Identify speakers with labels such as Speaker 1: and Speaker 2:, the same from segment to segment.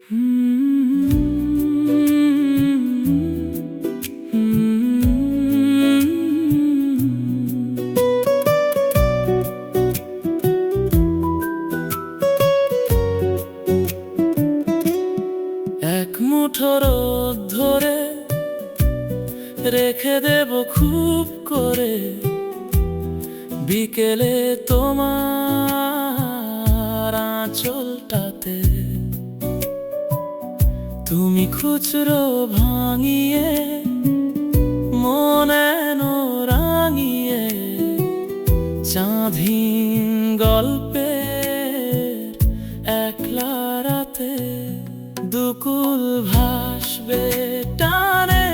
Speaker 1: এক মুঠো রোদ ধরে রেখে দেব খুব করে, বিকেলে তোমার আঁচলটাতে। তুমি খুচরো ভাঙিয়ে মনে রাঙিয়ে, চাঁদহীন গল্পের একলা রাতে। দুকুল ভাসবে টানে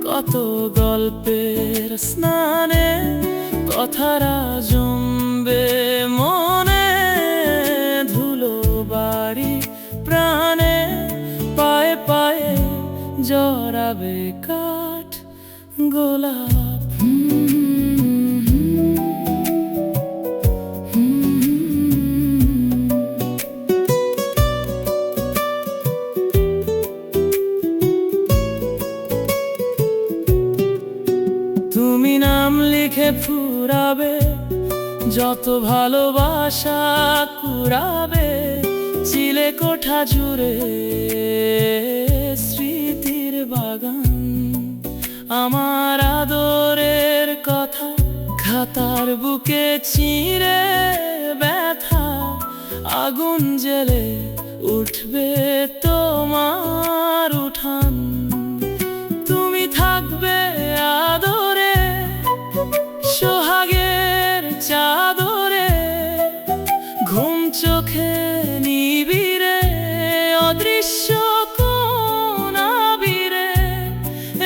Speaker 1: কত গল্পের স্নানে, কথারা জমবে মনে, ধুলো বাড়ি প্রাণে। পায়ে পায়ে জড়াবে কাঠ গোলাপ। তুমি নাম লিখে ফুরাবে যত ভালোবাসা কুড়াবে, চিলে কোঠা জুড়ে স্মৃতির বাগান। আমার আদরের কথা খাতার বুকে চিরে, ব্যথা আগুন জেলে উঠবে তোমার উঠান। তুমি থাকবে আদরে সোহাগের চাদরে, ঘুম চোখে নিবিড়ে অদৃশ্য কোন আবিরে।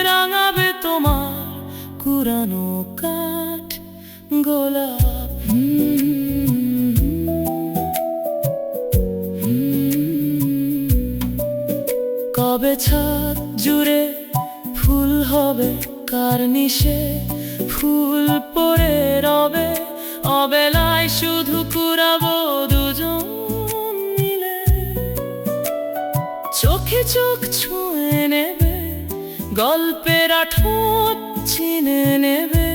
Speaker 1: রাঙাবে তোমার কুরানো কাঠ গোলাপ। কবে ছাদ জুড়ে ফুল হবে কার্নিশে, ফুল পড়ে রবে অবেলায়, শুধু কুড়াবো দুজন মিলে। চোখে চোখ ছুঁয়ে নেবে, গল্পের ঠোঁট চিনে নেবে,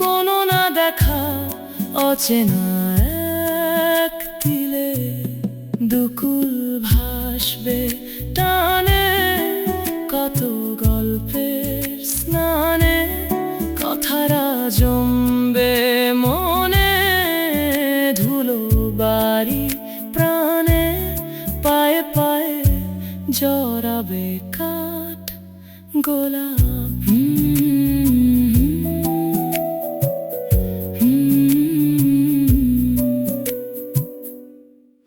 Speaker 1: কোনো না দেখা অচেনা এক তিলে। দুকুল ভাসবে টানে কত গল্পের স্নানে, কথারা জমবে মনে, ধুলো বাড়ি প্রাণে। পায়ে পায়ে জড়াবে কাঠ গোলাপ।